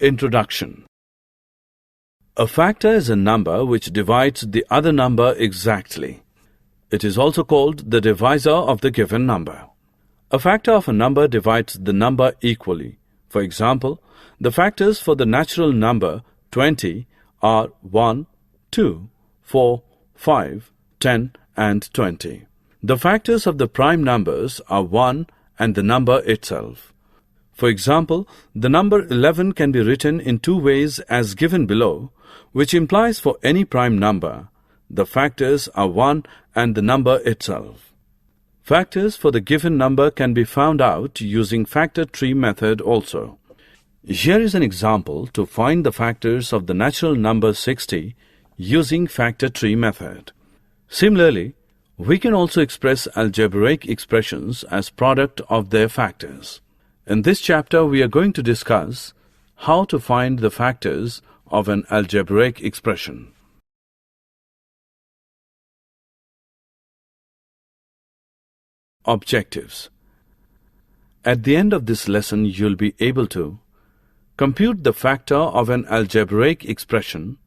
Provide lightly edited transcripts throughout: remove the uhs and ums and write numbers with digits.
Introduction. A factor is a number which divides the other number exactly. It is also called the divisor of the given number. A factor of a number divides the number equally. For example, the factors for the natural number 20 are 1, 2, 4, 5, 10 and 20. The factors of the prime numbers are 1 and the number itself. For example, the number 11 can be written in two ways as given below, which implies for any prime number, the factors are 1 and the number itself. Factors for the given number can be found out using factor tree method also. Here is an example to find the factors of the natural number 60 using factor tree method. Similarly, we can also express algebraic expressions as product of their factors. In this chapter, we are going to discuss how to find the factors of an algebraic expression. Objectives. At the end of this lesson, you'll be able to compute the factor of an algebraic expression,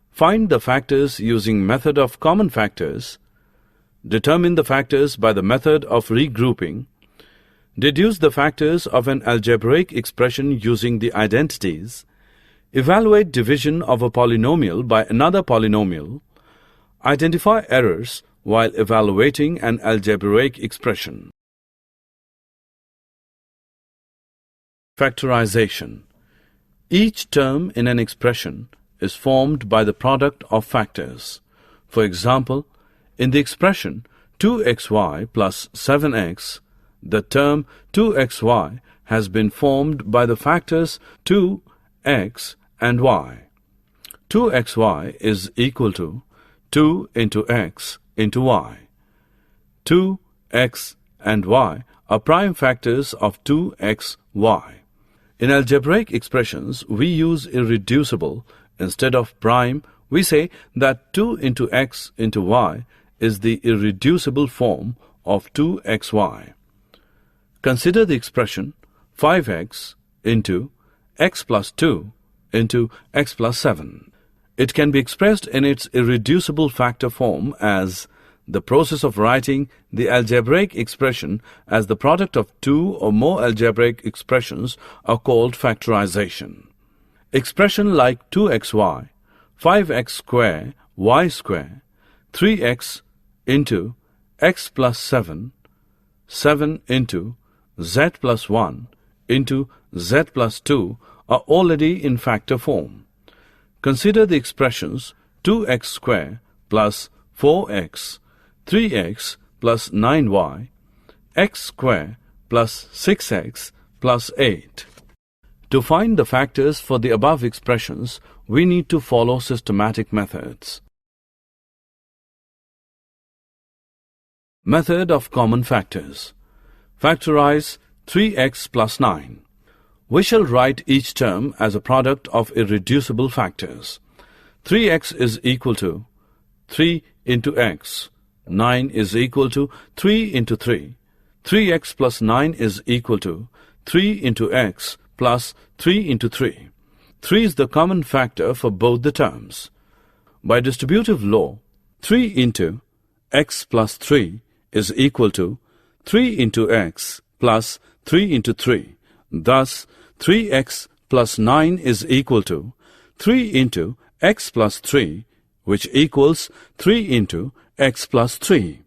find the factors using method of common factors, determine the factors by the method of regrouping, deduce the factors of an algebraic expression using the identities, evaluate division of a polynomial by another polynomial, identify errors while evaluating an algebraic expression. Factorization. Each term in an expression is formed by the product of factors. For example, in the expression 2xy plus 7x, the term 2xy has been formed by the factors 2x and y. 2xy is equal to 2 into x into y. 2x and y are prime factors of 2xy. In algebraic expressions, we use irreducible instead of prime. We say that 2 into x into y is the irreducible form of 2xy. Consider the expression 5x into x plus 2 into x plus 7. It can be expressed in its irreducible factor form as the process of writing the algebraic expression as the product of two or more algebraic expressions are called factorization. Expression like 2xy, 5x square, y square, 3x into x plus 7, 7 into z plus 1 into z plus 2 are already in factor form. Consider the expressions 2x square plus 4x, 3x plus 9y, x square plus 6x plus 8. To find the factors for the above expressions, we need to follow systematic methods. Method of common factors. Factorize 3x plus 9. We shall write each term as a product of irreducible factors. 3x is equal to 3 into x. 9 is equal to 3 into 3. 3x plus 9 is equal to 3 into x plus 3 into 3. 3 is the common factor for both the terms. By distributive law, 3 into x plus 3 is equal to 3 into x plus 3 into 3. Thus, 3x plus 9 is equal to 3 into x plus 3, which equals 3 into x plus 3.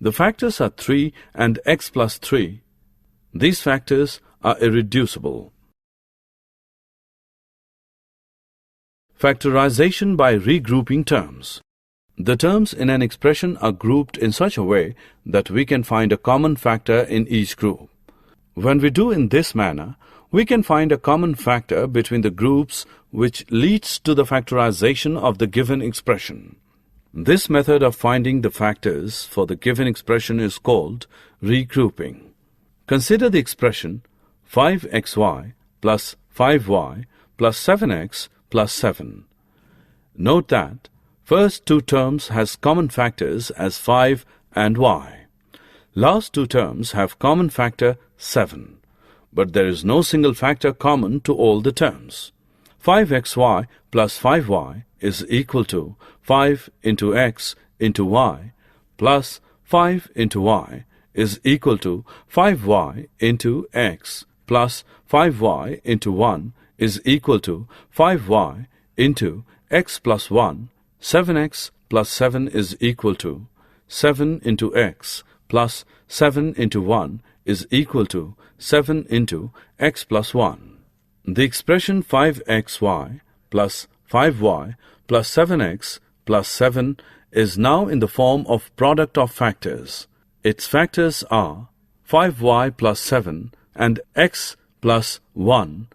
The factors are 3 and x plus 3. These factors are irreducible. Factorization by regrouping terms. The terms in an expression are grouped in such a way that we can find a common factor in each group. When we do in this manner, we can find a common factor between the groups which leads to the factorization of the given expression. This method of finding the factors for the given expression is called regrouping. Consider the expression 5xy plus 5y plus 7x plus 7. Note that first two terms has common factors as 5 and y. Last two terms have common factor 7. but there is no single factor common to all the terms. 5xy plus 5y is equal to 5 into x into y plus 5 into y is equal to 5y into x plus 5y into 1 is equal to 5y into x plus 1. 7x plus 7 is equal to 7 into x plus 7 into 1 is equal to 7 into x plus 1. The expression 5xy plus 5y plus 7x plus 7 is now in the form of product of factors. Its factors are 5y plus 7 and x plus 1.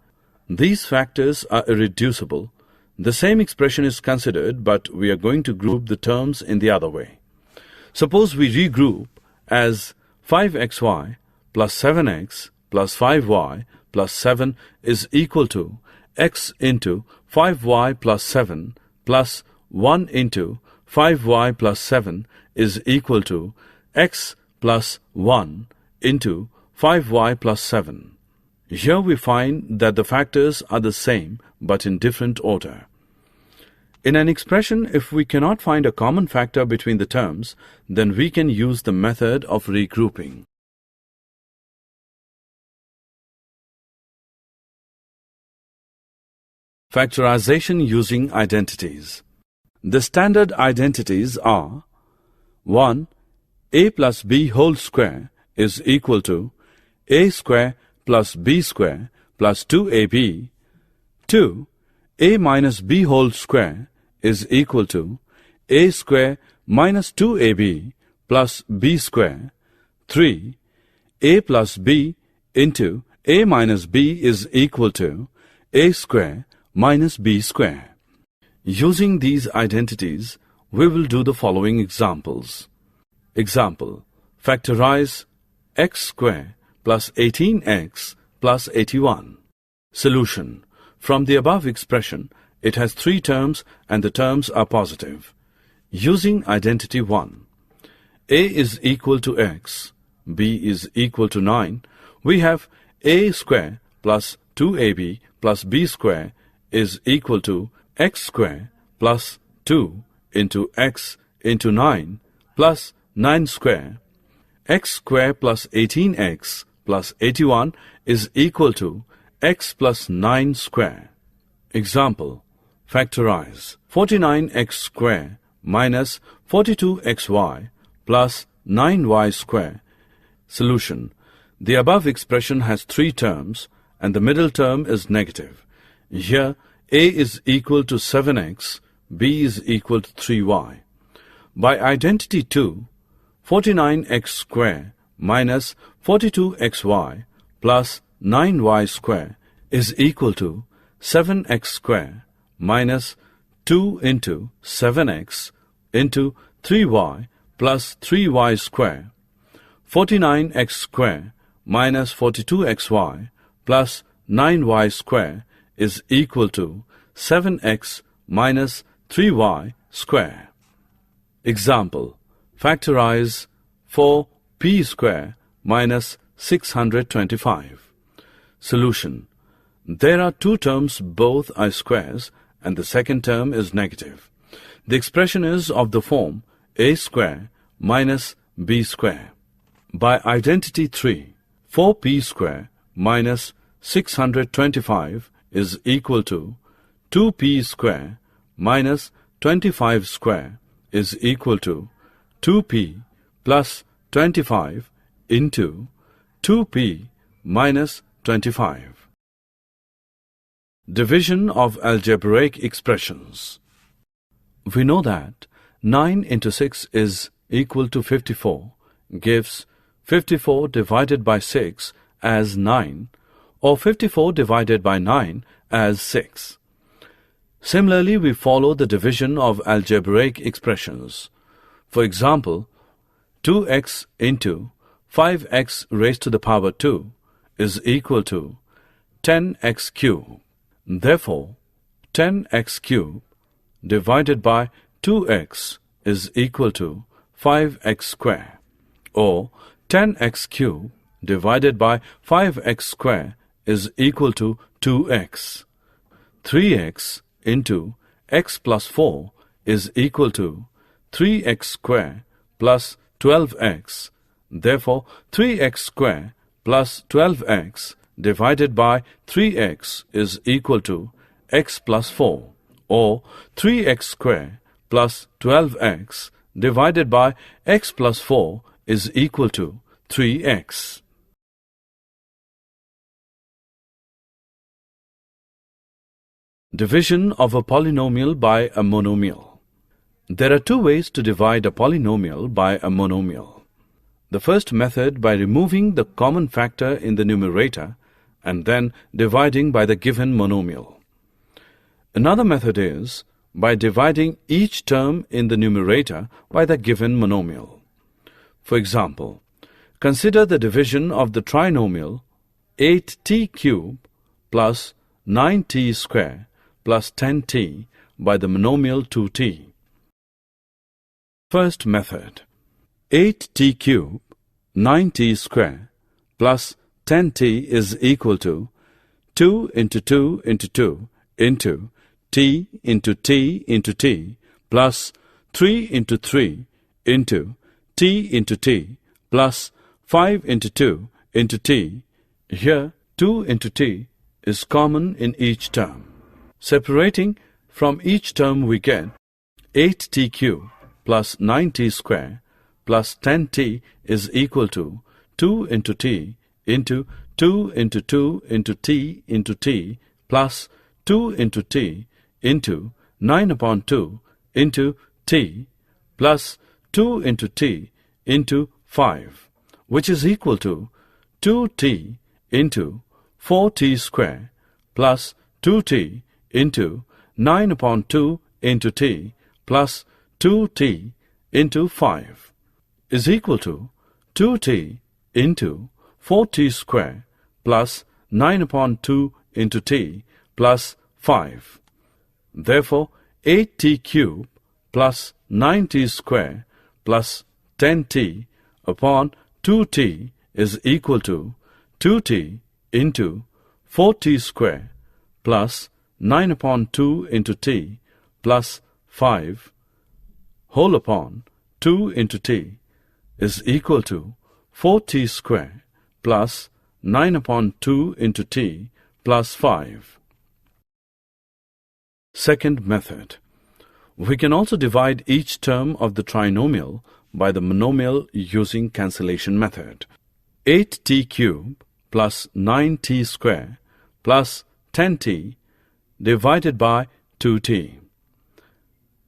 These factors are irreducible. The same expression is considered, but we are going to group the terms in the other way. Suppose we regroup as 5xy plus 7x plus 5y plus 7 is equal to x into 5y plus 7 plus 1 into 5y plus 7 is equal to x plus 1 into 5y plus 7. Here we find that the factors are the same but in different order. In an expression, if we cannot find a common factor between the terms, then we can use the method of regrouping. Factorization using identities. The standard identities are 1. A plus b whole square is equal to a square plus b square plus 2ab. 2. A minus b whole square is equal to a square minus 2ab plus b square. 3. A plus b into a minus b is equal to a square minus b square. Using these identities, we will do the following examples. Example: factorize x square plus 18x plus 81. Solution: from the above expression, it has three terms and the terms are positive. Using identity 1, a is equal to x, b is equal to 9, we have a square plus 2ab plus b square is equal to x square plus 2 into x into 9 plus 9 square. X square plus 18x plus 81 is equal to x plus 9 square. Example: factorize 49x square minus 42xy plus 9y square. Solution: the above expression has three terms and the middle term is negative. Here a is equal to 7x, b is equal to 3y. By identity 2, 49x square minus 42xy plus 9y square is equal to 7x square minus 2 into 7x into 3y plus 3y square. 49x square minus 42xy plus 9y square is equal to 7x minus 3y square. Example: factorize 4p square minus 625. Solution: there are two terms, both are squares, and the second term is negative. The expression is of the form a square minus b square. By identity 3, 4p square minus 625 is equal to 2p square minus 25 square is equal to 2p plus 25 into 2p minus 25. Division of algebraic expressions. We know that 9 into 6 is equal to 54, gives 54 divided by 6 as 9, or 54 divided by 9 as 6. Similarly, we follow the division of algebraic expressions. For example, 2x into 5x raised to the power 2 is equal to 10x cubed. Therefore, 10x cubed divided by 2x is equal to 5x square, or 10x cubed divided by 5x square is equal to 2x. 3x into x plus 4 is equal to 3x square plus 12x. Therefore, 3x square plus 12x divided by 3x is equal to x plus 4, or 3x square plus 12x divided by x plus 4 is equal to 3x. Division of a polynomial by a monomial. There are two ways to divide a polynomial by a monomial. The first method by removing the common factor in the numerator and then dividing by the given monomial. Another method is by dividing each term in the numerator by the given monomial. For example, consider the division of the trinomial 8t cube plus 9t square plus 10t by the monomial 2t. First method, 8t cube 9t square plus 10t is equal to 2 into 2 into 2 into t into t into t plus 3 into 3 into t into t plus 5 into 2 into t. Here 2 into t is common in each term. Separating from each term we get 8t cube plus 9t square plus 10t is equal to 2 into t into 2 into 2 into t into t plus 2 into t into 9 upon 2 into t plus 2 into t into 5, which is equal to 2t into 4t square plus 2t into 9 upon 2 into t plus 2t into 5 is equal to 2t into 4t square plus 9 upon 2 into t plus 5. Therefore, 8t cube plus 9t square plus 10t upon 2t is equal to 2t into 4t square plus 9 upon 2 into t plus 5 whole upon 2 into t is equal to 4t square plus 9 upon 2 into t plus 5. Second method. We can also divide each term of the trinomial by the monomial using cancellation method. 8t cube plus 9t square plus 10t divided by 2t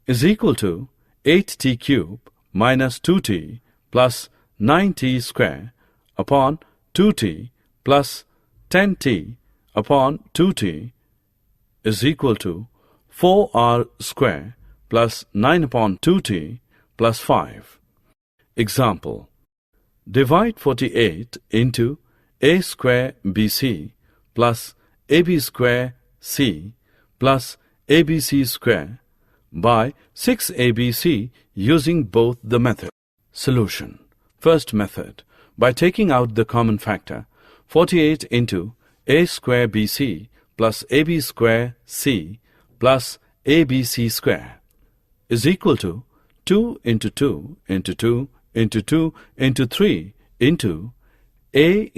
is equal to 8t cube minus 2t plus 9t square upon 2t plus 10t upon 2t is equal to 4r square plus 9 upon 2t plus 5. Example. Divide 48 into a square bc plus ab square c plus abc square by 6abc using both the method. Solution. First method. By taking out the common factor, 48 into a square bc plus ab square c plus abc square is equal to 2 into 2 into 2 into 2 into 3 into a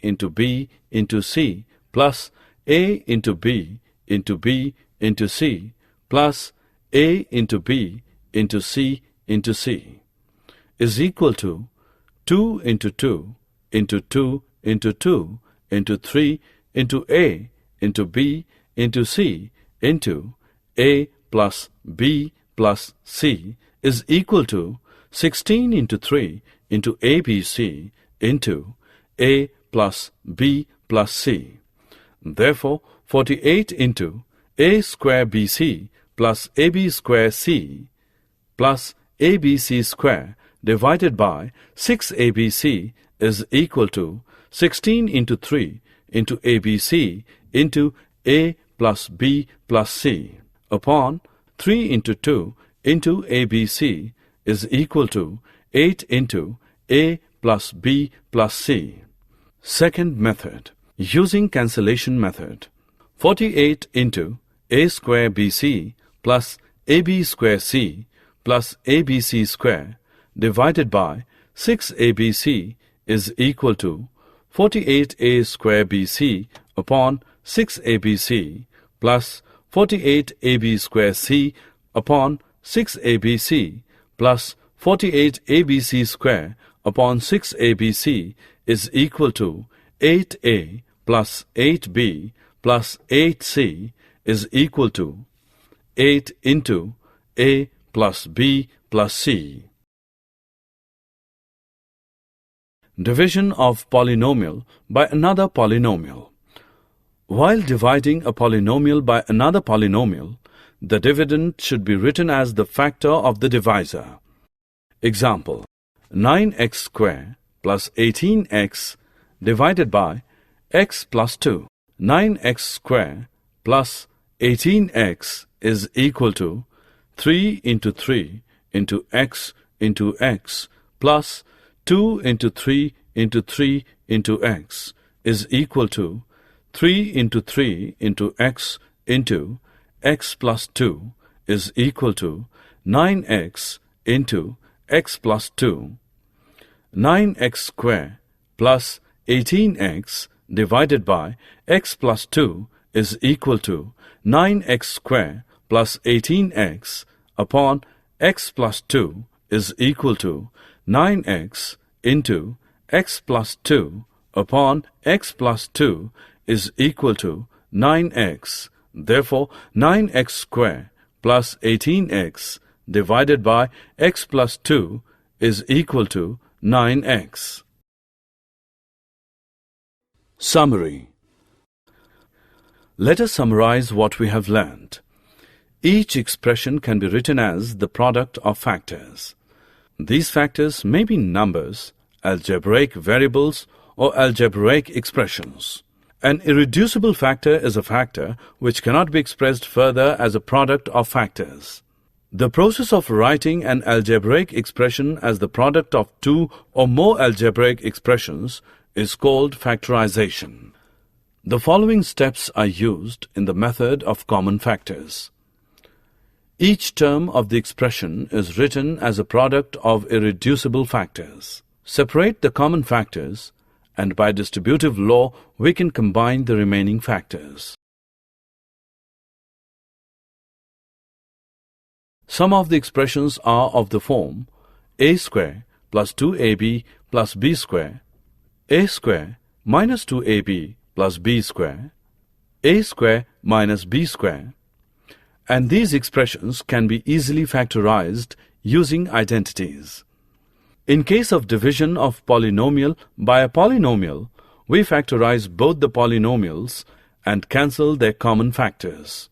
into b into c plus a into b into c plus a into b into c into c is equal to 2 into 2 into 2 into 2 into 3 into a into b into c into a plus b plus c is equal to 16 into 3 into abc into a plus b plus c. Therefore, 48 into a square bc plus ab square c plus abc square divided by 6abc is equal to 16 into 3 into abc into a plus b plus c upon 3 into 2 into abc is equal to 8 into a plus B plus C. Second method, using cancellation method. 48 into A square BC plus AB square C plus ABC square divided by 6ABC is equal to 48A square BC upon 6ABC plus 48AB square C upon 6ABC plus 48ABC square upon 6ABC is equal to 8A plus 8B plus 8C is equal to 8 into A plus B plus C. Division of polynomial by another polynomial. While dividing a polynomial by another polynomial, the dividend should be written as the factor of the divisor. Example, 9x square plus 18x divided by x plus 2. 9x square plus 18x is equal to 3 into 3 into x plus 2 into 3 into 3 into x is equal to 3 into 3 into x plus 2 is equal to 9x into x plus 2. 9x square plus 18x divided by x plus 2 is equal to 9x square plus 18x upon x plus 2 is equal to 9x into x plus 2 upon x plus 2 is equal to 9x. Therefore, 9x square plus 18x divided by x plus 2 is equal to 9x. Summary. Let us summarize what we have learned. Each expression can be written as the product of factors. These factors may be numbers, algebraic variables, or algebraic expressions. An irreducible factor is a factor which cannot be expressed further as a product of factors. The process of writing an algebraic expression as the product of two or more algebraic expressions is called factorization. The following steps are used in the method of common factors. Each term of the expression is written as a product of irreducible factors. Separate the common factors, and by distributive law we can combine the remaining factors. Some of the expressions are of the form a square plus 2ab plus b square, a square minus 2ab plus b square, a square minus b square, and these expressions can be easily factorized using identities. In case of division of polynomial by a polynomial, we factorize both the polynomials and cancel their common factors.